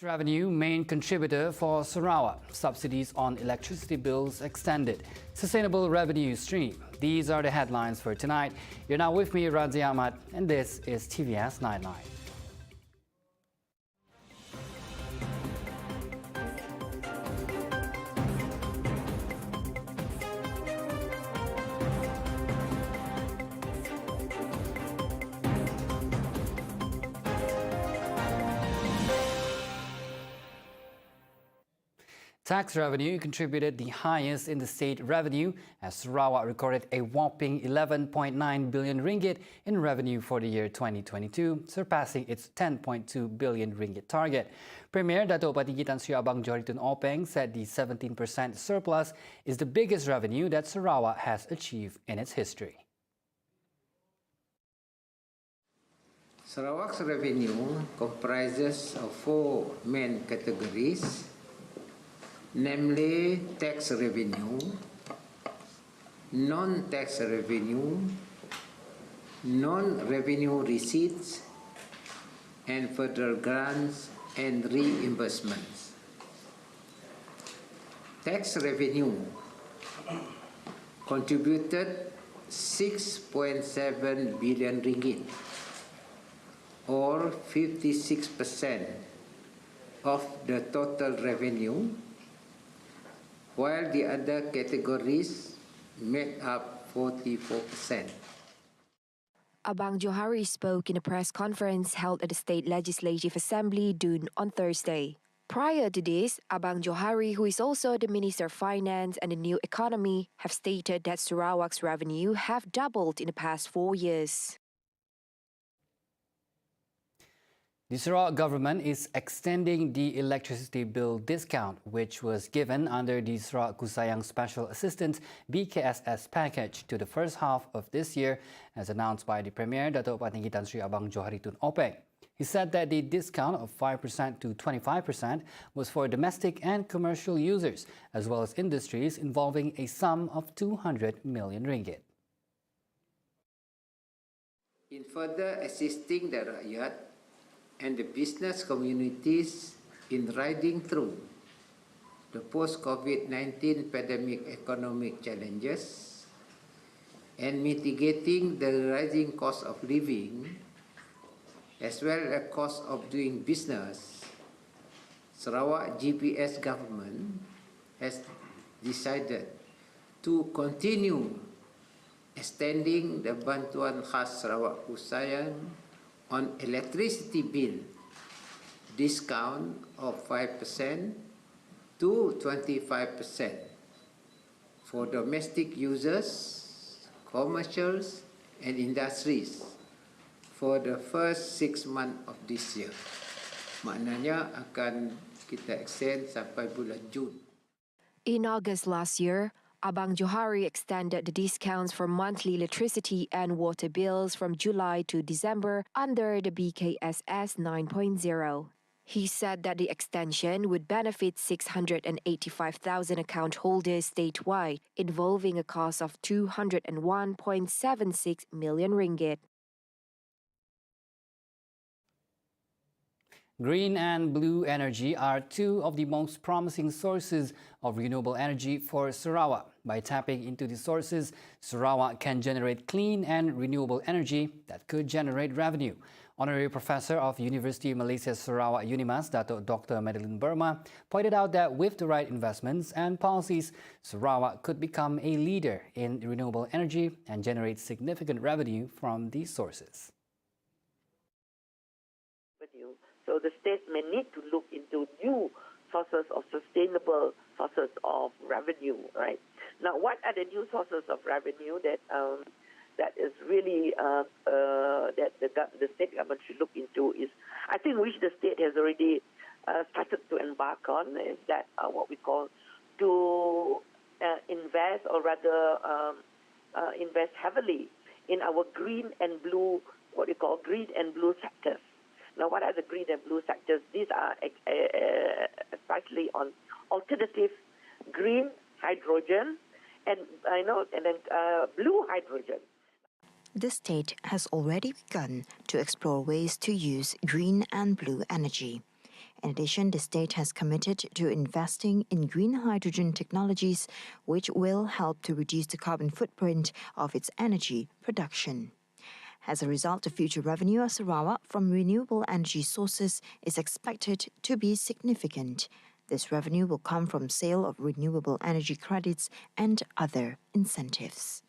Revenue main contributor for Sarawak. Subsidies on electricity bills extended. Sustainable revenue stream. These are the headlines for tonight. You're now with me, Razi Ahmad, and this is TVS Nightline. Tax revenue contributed the highest in the state revenue as Sarawak recorded a whopping 11.9 billion ringgit in revenue for the year 2022, surpassing its 10.2 billion ringgit target. Premier Dato' Patinggi Tan Sri Abang Johari Tun Openg said the 17% surplus is the biggest revenue that Sarawak has achieved in its history. Sarawak's revenue comprises of four main categories, namely tax revenue, non-tax revenue, non-revenue receipts, and federal grants and reimbursements. Tax revenue contributed 6.7 billion ringgit, or 56% of the total revenue, while the other categories made up 44%. Abang Johari spoke in a press conference held at the State Legislative Assembly, Dun, on Thursday. Prior to this, Abang Johari, who is also the Minister of Finance and the New Economy, have stated that Sarawak's revenue have doubled in the past 4 years. The Sarawak government is extending the electricity bill discount, which was given under the Sarawak Kusayang Special Assistance BKSS package to the first half of this year, as announced by the Premier Dato' Patinggi Tan Sri Abang Johari Tun Openg. He said that the discount of 5% to 25% was for domestic and commercial users, as well as industries involving a sum of 200 million ringgit. In further assisting the rakyat and the business communities in riding through the post-COVID-19 pandemic economic challenges and mitigating the rising cost of living as well as cost of doing business, Sarawak GPS government has decided to continue extending the Bantuan Khas Sarawak Kusayang on electricity bill discount of 5% to 25% for domestic users, commercials, and industries for the first 6 months of this year. Maknanya akan kita extend sampai bulan Jun. In August last year, Abang Johari extended the discounts for monthly electricity and water bills from July to December under the BKSS 9.0. He said that the extension would benefit 685,000 account holders statewide, involving a cost of 201.76 million ringgit. Green and blue energy are two of the most promising sources of renewable energy for Sarawak. By tapping into these sources, Sarawak can generate clean and renewable energy that could generate revenue. Honorary Professor of University of Malaysia Sarawak UNIMAS, Dato' Dr. Madeline Burma, pointed out that with the right investments and policies, Sarawak could become a leader in renewable energy and generate significant revenue from these sources. So the state may need to look into new sources of sustainable sources of revenue, right? Now, what are the new sources of revenue that is really that the state government should look into is, I think, which the state has already started to embark on, is that what we call to invest, or rather invest heavily in our green and blue, what we call green and blue sectors. Now, what are the green and blue sectors? These are especially on alternative green hydrogen and blue hydrogen. The state has already begun to explore ways to use green and blue energy. In addition, the state has committed to investing in green hydrogen technologies, which will help to reduce the carbon footprint of its energy production. As a result, the future revenue of Sarawak from renewable energy sources is expected to be significant. This revenue will come from sale of renewable energy credits and other incentives.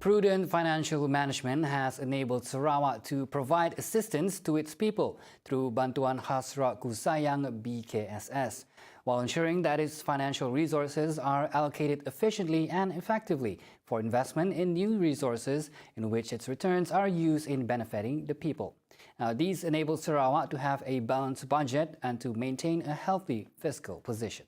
Prudent financial management has enabled Sarawak to provide assistance to its people through Bantuan Khas Rakyat Sayang BKSS, while ensuring that its financial resources are allocated efficiently and effectively for investment in new resources in which its returns are used in benefiting the people. Now, these enable Sarawak to have a balanced budget and to maintain a healthy fiscal position.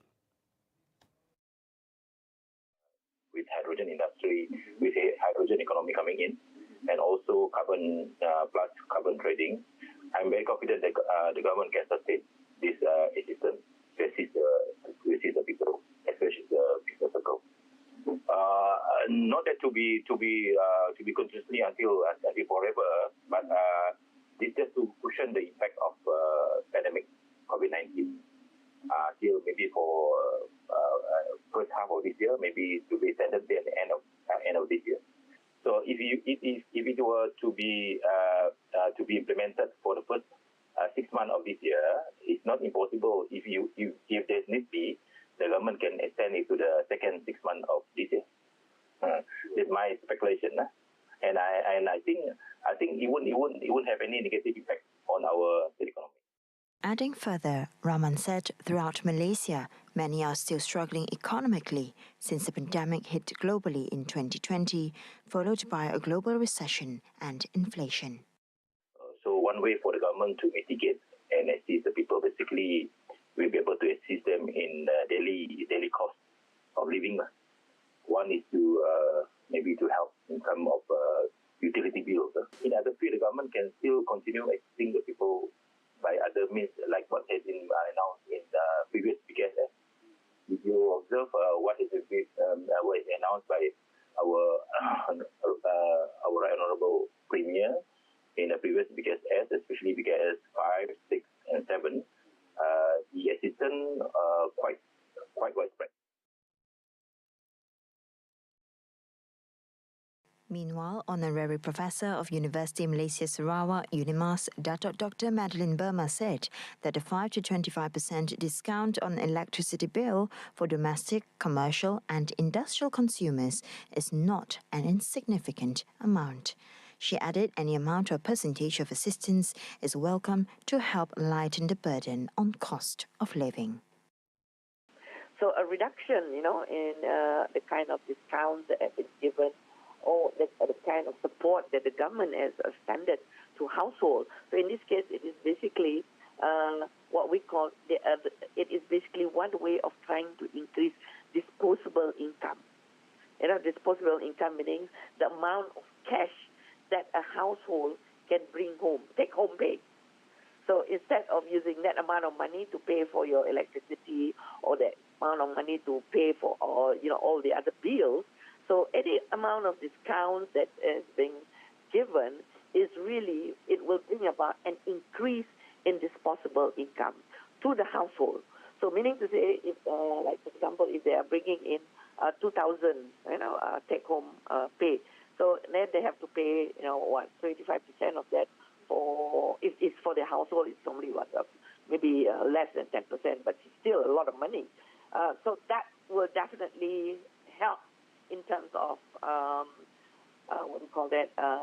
With hydrogen industry, with hydrogen economy coming in, and also carbon plus carbon trading, I'm very confident that the government can sustain this assistance, especially the people, especially the business circle. Not that to be continuously until forever, but this just to cushion the impact of pandemic COVID-19 till maybe for first half of this year, maybe to be extended till the end of this year. So if it were to be implemented for the first 6 months of this year, it's not impossible. If there's need be, the government can extend it to the second 6 months of this year. That's my speculation, and I think it won't have any negative impact on our economy. Adding further, Rahman said throughout Malaysia, many are still struggling economically since the pandemic hit globally in 2020, followed by a global recession and inflation. So one way for the government to mitigate and assist the people, basically, we'll be able to assist them in daily cost of living. One is to maybe to help in terms of utility bills. In other field, the government can still continue assisting the people by other means, like what has been announced in the previous BKSS. If you observe what is announced by our Right Honourable Premier in the previous BKSS, especially BKS 5, 6, and 7, the assistance quite widespread. Meanwhile, Honorary Professor of University Malaysia Sarawak, UNIMAS, Dr. Madeline Burma said that the 5 to 25% discount on electricity bill for domestic, commercial and industrial consumers is not an insignificant amount. She added any amount or percentage of assistance is welcome to help lighten the burden on cost of living. So a reduction, in the kind of discounts that have been given, or the kind of support that the government has extended to households. So in this case, it is basically what we call, it is basically one way of trying to increase disposable income. Disposable income meaning the amount of cash that a household can bring home, take home pay. So instead of using that amount of money to pay for your electricity or that amount of money to pay for all the other bills, so any amount of discounts that is being given is really, it will bring about an increase in disposable income to the household. So meaning to say, if, like for example, if they are bringing in 2,000, take-home pay, so then they have to pay, 25% of that for, if it's for the household, it's only maybe less than 10%, but it's still a lot of money. So that will definitely help in terms of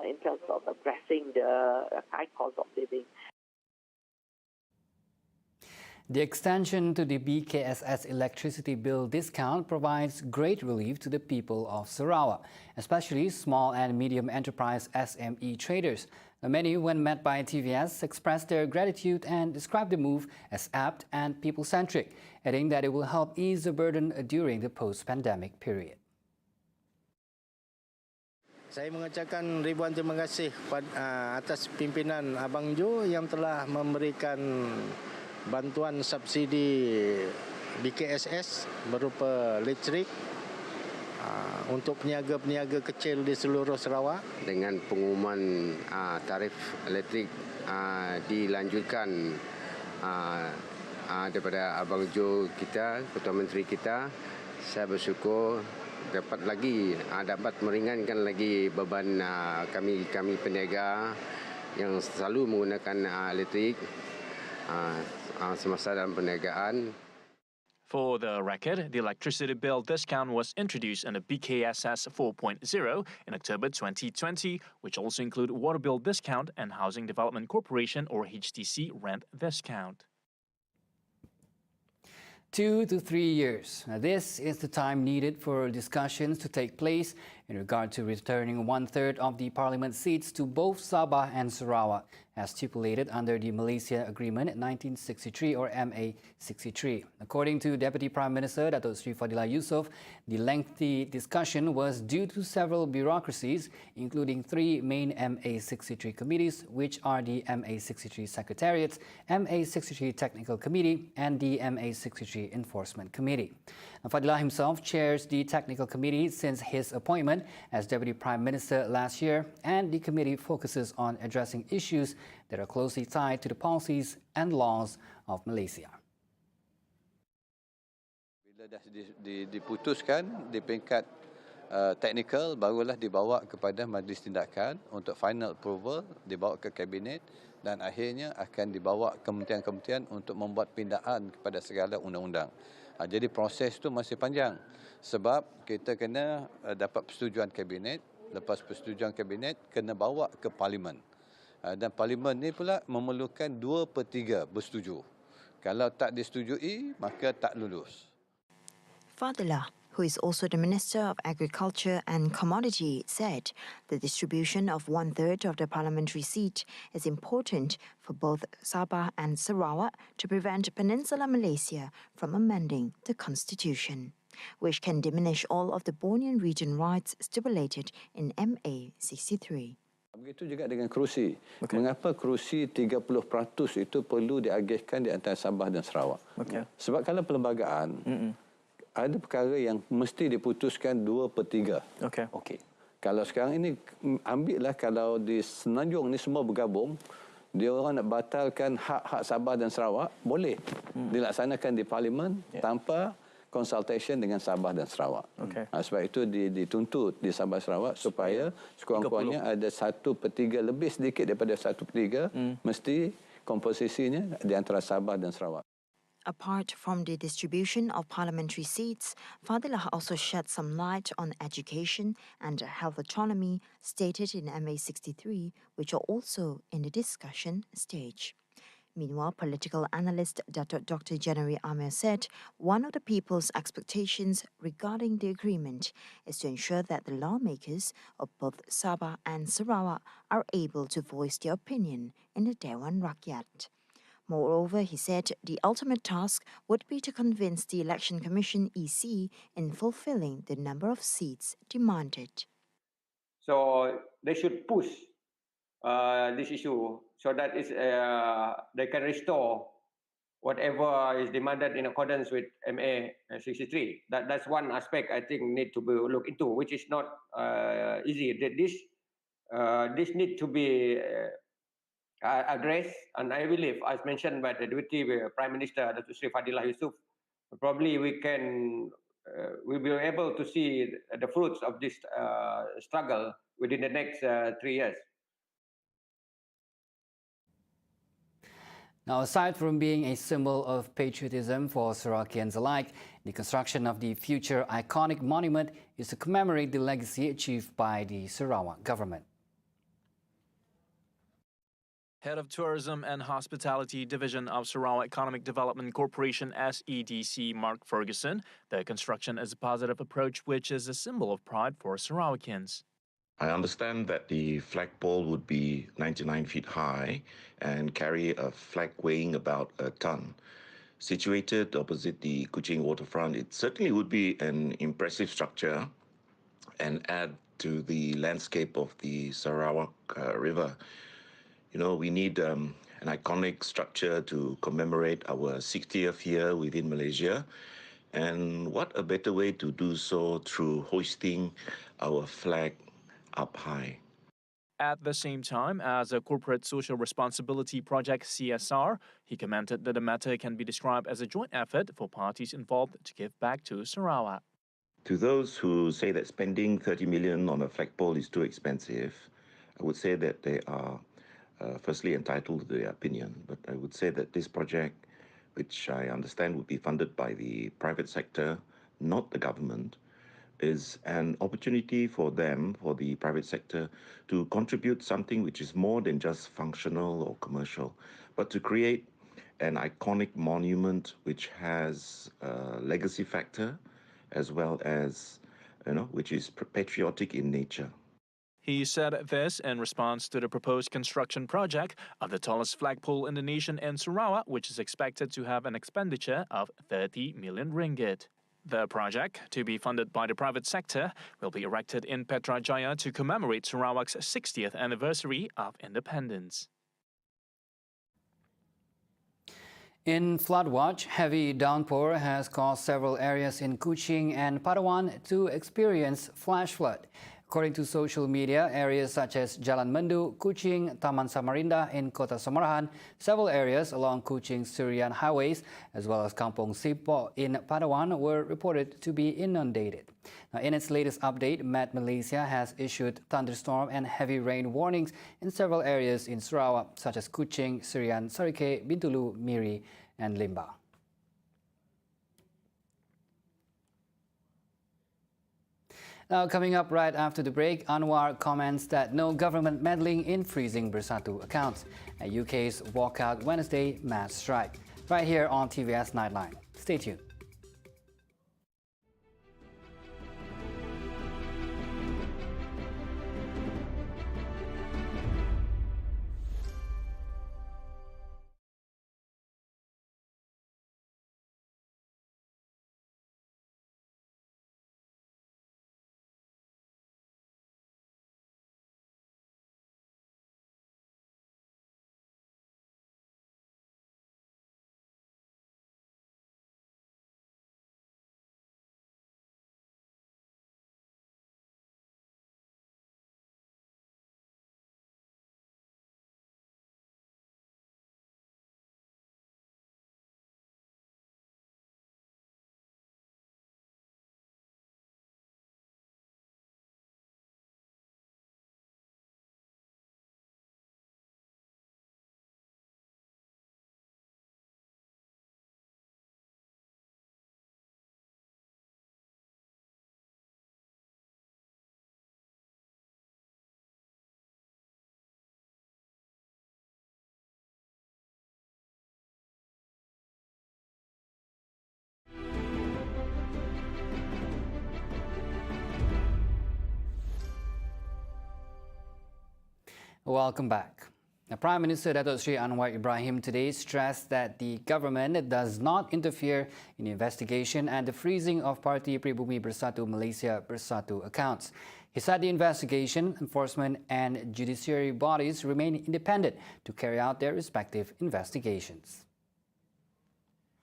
in terms of addressing the high cost of living. The extension to the BKSS electricity bill discount provides great relief to the people of Sarawak, especially small and medium enterprise SME traders. Many, when met by TVS, expressed their gratitude and described the move as apt and people-centric, adding that it will help ease the burden during the post-pandemic period. Saya mengucapkan ribuan terima kasih atas pimpinan Abang Jo yang telah memberikan bantuan subsidi BKSS berupa listrik, untuk peniaga-peniaga kecil di seluruh Sarawak. Dengan pengumuman tarif elektrik dilanjutkan daripada Abang Jo kita, Ketua Menteri kita, saya bersyukur dapat meringankan lagi beban kami peniaga yang selalu menggunakan elektrik semasa dalam perniagaan. For the record, the electricity bill discount was introduced in the BKSS 4.0 in October 2020, which also include water bill discount and Housing Development Corporation or HDC rent discount. 2 to 3 years. Now, this is the time needed for discussions to take place in regard to returning 1/3 of the parliament seats to both Sabah and Sarawak, as stipulated under the Malaysia Agreement 1963 or MA63. According to Deputy Prime Minister Datuk Seri Fadilah Yusof, the lengthy discussion was due to several bureaucracies, including 3 main MA63 committees, which are the MA63 Secretariats, MA63 Technical Committee, and the MA63 Enforcement Committee. Fadilah himself chairs the Technical Committee since his appointment as Deputy Prime Minister last year, and the committee focuses on addressing issues that are closely tied to the policies and laws of Malaysia. Bila dah diputuskan di peringkat teknikal, barulah dibawa kepada Majlis Tindakan untuk final approval, dibawa ke Kabinet dan akhirnya akan dibawa kementerian-kementerian untuk membuat pindaan kepada segala undang-undang. Jadi proses itu masih panjang sebab kita kena dapat persetujuan Kabinet, lepas persetujuan Kabinet kena bawa ke Parlimen. Dan Parlimen ni pula memerlukan 2/3 bersetuju. Kalau tak disetujui, maka tak lulus. Fadilah, who is also the Minister of Agriculture and Commodity, said the distribution of 1/3 of the parliamentary seat is important for both Sabah and Sarawak to prevent Peninsular Malaysia from amending the constitution, which can diminish all of the Bornean region rights stipulated in MA63. Begitu juga dengan kerusi. Okay. Mengapa kerusi 30% itu perlu diagihkan di antara Sabah dan Sarawak? Okay. Sebab kalau perlembagaan, ada perkara yang mesti diputuskan 2/3. Okey. Kalau sekarang ini, ambillah kalau di Semenanjung ni semua bergabung, dia orang nak batalkan hak-hak Sabah dan Sarawak, boleh dilaksanakan di Parlimen tanpa consultation dengan Sabah dan Sarawak. Sebab itu dituntut di Sabah Sarawak supaya sekurang-kurangnya ada 1/3 lebih sedikit daripada 1/3 mesti komposisinya di antara Sabah dan Sarawak. Apart from the distribution of parliamentary seats, Fadilah also shed some light on education and health autonomy stated in MA63, which are also in the discussion stage. Meanwhile, political analyst Dr. January Amir said one of the people's expectations regarding the agreement is to ensure that the lawmakers of both Sabah and Sarawak are able to voice their opinion in the Dewan Rakyat. Moreover, he said the ultimate task would be to convince the Election Commission EC in fulfilling the number of seats demanded. So they should push this issue so that they can restore whatever is demanded in accordance with MA63. That's one aspect I think need to be looked into, which is not easy. This need to be addressed, and I believe, as mentioned by the Deputy Prime Minister Datuk Seri Fadilah Yusof, probably we'll be able to see the fruits of this struggle within the next 3 years. Now, aside from being a symbol of patriotism for Sarawakians alike, the construction of the future iconic monument is to commemorate the legacy achieved by the Sarawak government. Head of Tourism and Hospitality Division of Sarawak Economic Development Corporation SEDC, Mark Ferguson, the construction is a positive approach which is a symbol of pride for Sarawakians. I understand that the flagpole would be 99 feet high and carry a flag weighing about a ton. Situated opposite the Kuching waterfront, it certainly would be an impressive structure and add to the landscape of the Sarawak River. You know, we need an iconic structure to commemorate our 60th year within Malaysia. And what a better way to do so through hoisting our flag up high. At the same time, as a corporate social responsibility project CSR, he commented that the matter can be described as a joint effort for parties involved to give back to Sarawak. To those who say that spending 30 million on a flagpole is too expensive, I would say that they are firstly entitled to their opinion. But I would say that this project, which I understand would be funded by the private sector, not the government, is an opportunity for them, for the private sector, to contribute something which is more than just functional or commercial, but to create an iconic monument which has a legacy factor, as well as, which is patriotic in nature. He said this in response to the proposed construction project of the tallest flagpole in the nation in Sarawak, which is expected to have an expenditure of 30 million ringgit. The project, to be funded by the private sector, will be erected in Putrajaya to commemorate Sarawak's 60th anniversary of independence. In flood watch, heavy downpour has caused several areas in Kuching and Palawan to experience flash flood. According to social media, areas such as Jalan Mendu, Kuching, Taman Samarinda in Kota Samarahan, several areas along Kuching-Sirian highways, as well as Kampong Sipo in Palawan were reported to be inundated. Now, in its latest update, Met Malaysia has issued thunderstorm and heavy rain warnings in several areas in Sarawak, such as Kuching, Sirian, Sarike, Bintulu, Miri, and Limbang. Now, coming up right after the break, Anwar comments that no government meddling in freezing Bersatu accounts. A UK's walkout Wednesday mass strike. Right here on TVS Nightline. Stay tuned. Welcome back. The Prime Minister Datuk Seri Anwar Ibrahim today stressed that the government does not interfere in the investigation and the freezing of Parti Pribumi Bersatu Malaysia Bersatu accounts. He said the investigation, enforcement and judiciary bodies remain independent to carry out their respective investigations.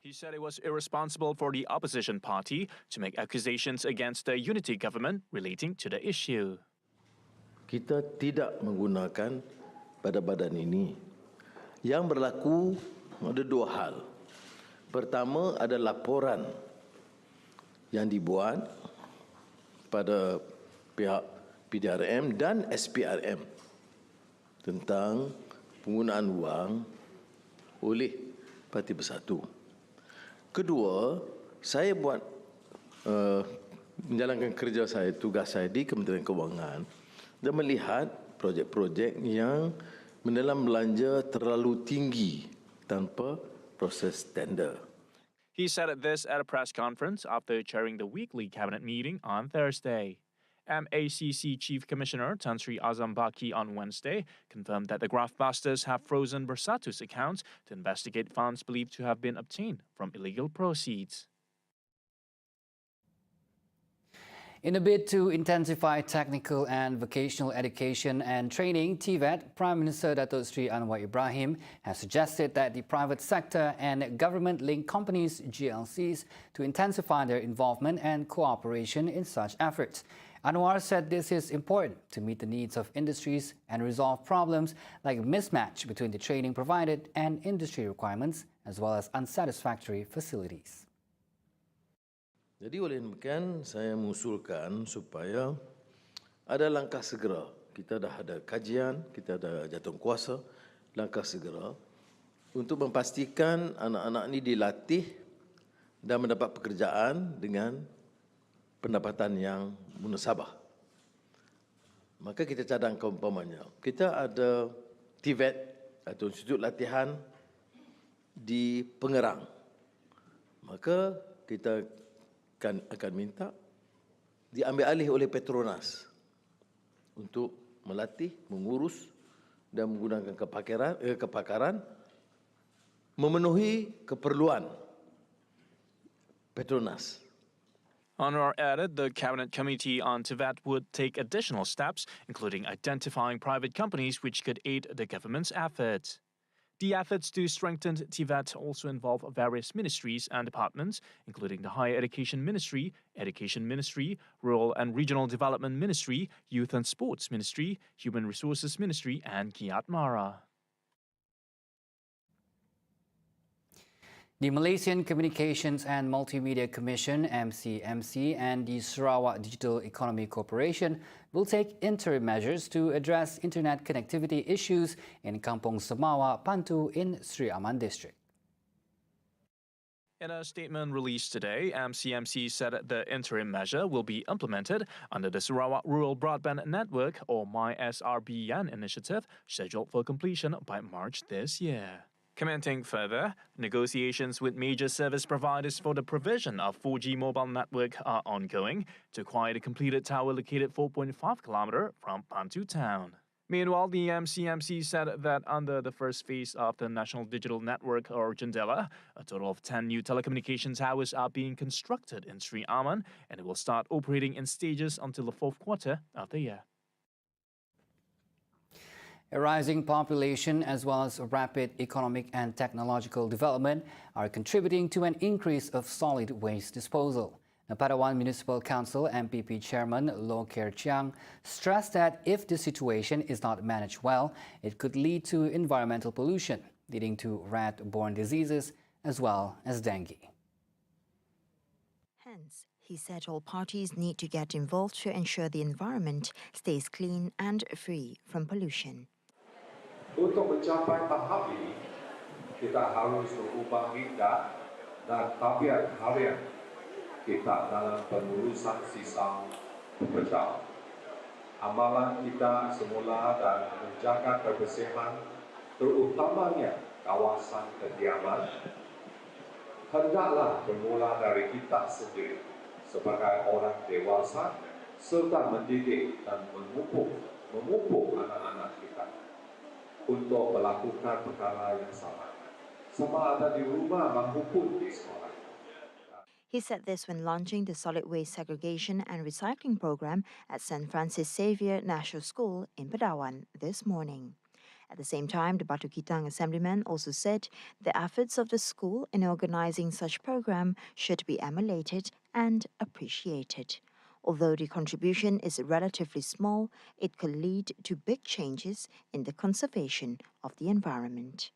He said it was irresponsible for the opposition party to make accusations against the unity government relating to the issue. Kita tidak menggunakan badan-badan ini. Yang berlaku ada dua hal. Pertama ada laporan yang dibuat pada pihak PDRM dan SPRM tentang penggunaan wang oleh Parti Bersatu. Kedua, saya menjalankan kerja saya, tugas saya di Kementerian Kewangan dan melihat projek-projek yang mendalam belanja terlalu tinggi tanpa proses tender. He said this at a press conference after chairing the weekly cabinet meeting on Thursday. MACC Chief Commissioner Tan Sri Azam Baki on Wednesday confirmed that the graftbusters have frozen Bersatu's accounts to investigate funds believed to have been obtained from illegal proceeds. In a bid to intensify technical and vocational education and training, TVET, Prime Minister Datuk Sri Anwar Ibrahim has suggested that the private sector and government-linked companies, GLCs, to intensify their involvement and cooperation in such efforts. Anwar said this is important to meet the needs of industries and resolve problems like mismatch between the training provided and industry requirements, as well as unsatisfactory facilities. Jadi oleh demikian saya mengusulkan supaya ada langkah segera. Kita dah ada kajian, kita ada jawatankuasa, langkah segera untuk memastikan anak-anak ini dilatih dan mendapat pekerjaan dengan pendapatan yang munasabah. Maka kita cadangkan umpamanya, kita ada TVET atau Institut Latihan di Pengerang. Maka kita akan minta diambil alih oleh Petronas untuk melatih, mengurus dan menggunakan kepakaran memenuhi keperluan Petronas. Anwar added the Cabinet Committee on TVET would take additional steps, including identifying private companies which could aid the government's efforts. The efforts to strengthen TVET also involve various ministries and departments, including the Higher Education Ministry, Rural and Regional Development Ministry, Youth and Sports Ministry, Human Resources Ministry, and Kiat Mara. The Malaysian Communications and Multimedia Commission, MCMC, and the Sarawak Digital Economy Corporation will take interim measures to address internet connectivity issues in Kampung Semawa, Pantu in Sri Aman district. In a statement released today, MCMC said the interim measure will be implemented under the Sarawak Rural Broadband Network, or MySRBN initiative, scheduled for completion by March this year. Commenting further, negotiations with major service providers for the provision of 4G mobile network are ongoing to acquire the completed tower located 4.5 km from Pantu town. Meanwhile, the MCMC said that under the first phase of the National Digital Network, or JNDELA, a total of 10 new telecommunication towers are being constructed in Sri Aman, and it will start operating in stages until the fourth quarter of the year. A rising population as well as rapid economic and technological development are contributing to an increase of solid waste disposal. The Padawan Municipal Council MPP Chairman Loh Ker Chiang stressed that if the situation is not managed well, it could lead to environmental pollution, leading to rat-borne diseases as well as dengue. Hence, he said all parties need to get involved to ensure the environment stays clean and free from pollution. Untuk mencapai tahap ini, kita harus mengubah minda dan tabiat harian kita dalam pengurusan sisa pemecah. Amalan kita semula dan menjaga kebersihan, terutamanya kawasan kediaman, hendaklah bermula dari kita sendiri sebagai orang dewasa serta mendidik dan memupuk anak-anak kita untuk melakukan perkara yang sama. Sama ada di rumah maupun di sekolah. He said this when launching the solid waste segregation and recycling program at St. Francis Xavier National School in Padawan this morning. At the same time, the Batu Kitang Assemblyman also said the efforts of the school in organizing such program should be emulated and appreciated. Although the contribution is relatively small, it could lead to big changes in the conservation of the environment.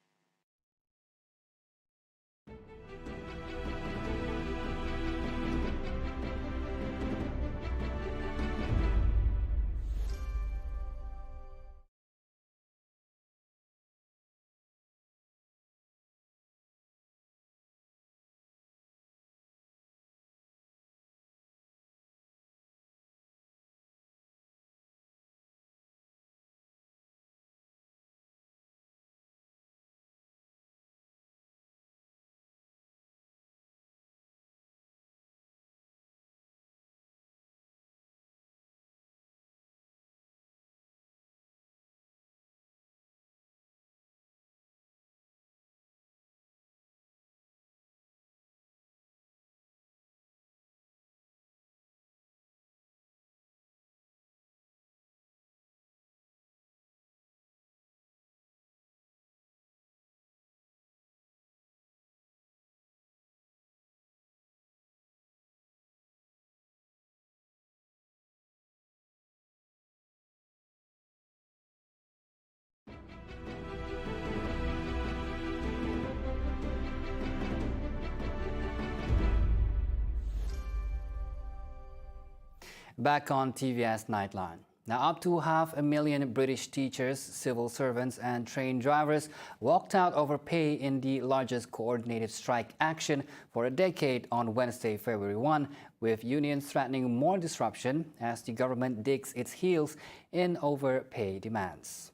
Back on TVS Nightline. Now, up to 500,000 British teachers, civil servants and train drivers walked out over pay in the largest coordinated strike action for a decade on Wednesday, February 1, with unions threatening more disruption as the government digs its heels in over pay demands.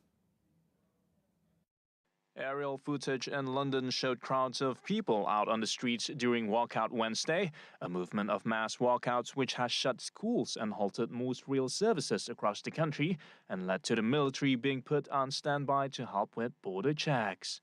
Aerial footage in London showed crowds of people out on the streets during Walkout Wednesday, a movement of mass walkouts which has shut schools and halted most rail services across the country and led to the military being put on standby to help with border checks.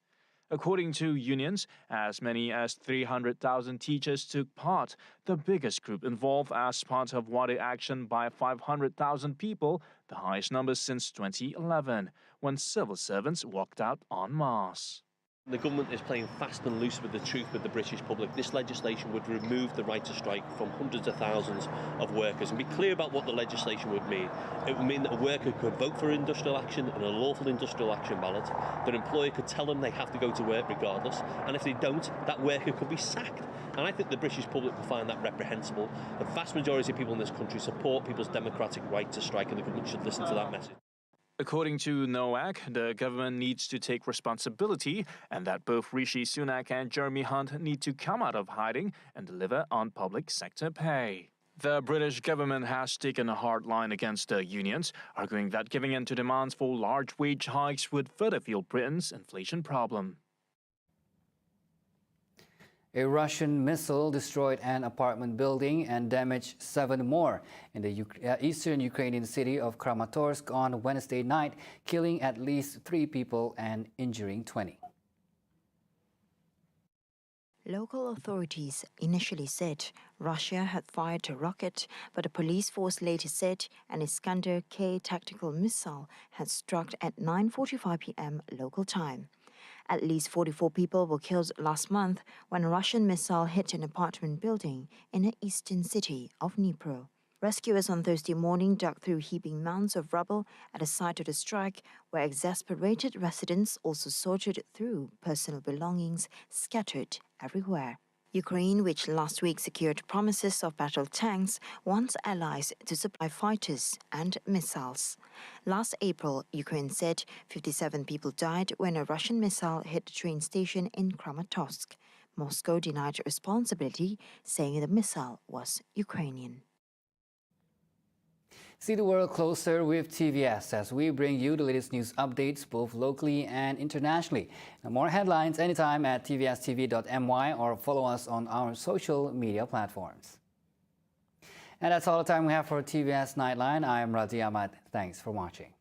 According to unions, as many as 300,000 teachers took part, the biggest group involved as part of water action by 500,000 people, the highest number since 2011, when civil servants walked out en masse. The government is playing fast and loose with the truth with the British public. This legislation would remove the right to strike from hundreds of thousands of workers and be clear about what the legislation would mean. It would mean that a worker could vote for industrial action in a lawful industrial action ballot. That employer could tell them they have to go to work regardless. And if they don't, that worker could be sacked. And I think the British public will find that reprehensible. The vast majority of people in this country support people's democratic right to strike, and the government should listen to that message. According to NOAC, the government needs to take responsibility and that both Rishi Sunak and Jeremy Hunt need to come out of hiding and deliver on public sector pay. The British government has taken a hard line against the unions, arguing that giving in to demands for large wage hikes would further fuel Britain's inflation problem. A Russian missile destroyed an apartment building and damaged 7 more in the eastern Ukrainian city of Kramatorsk on Wednesday night, killing at least 3 people and injuring 20. Local authorities initially said Russia had fired a rocket, but a police force later said an Iskander-K tactical missile had struck at 9:45 p.m. local time. At least 44 people were killed last month when a Russian missile hit an apartment building in the eastern city of Dnipro. Rescuers on Thursday morning dug through heaping mounds of rubble at the site of the strike, where exasperated residents also sorted through personal belongings scattered everywhere. Ukraine, which last week secured promises of battle tanks, wants allies to supply fighters and missiles. Last April, Ukraine said 57 people died when a Russian missile hit the train station in Kramatorsk. Moscow denied responsibility, saying the missile was Ukrainian. See the world closer with TVS as we bring you the latest news updates both locally and internationally. Now, more headlines anytime at tvstv.my or follow us on our social media platforms. And that's all the time we have for TVS Nightline. I'm Razi Ahmad. Thanks for watching.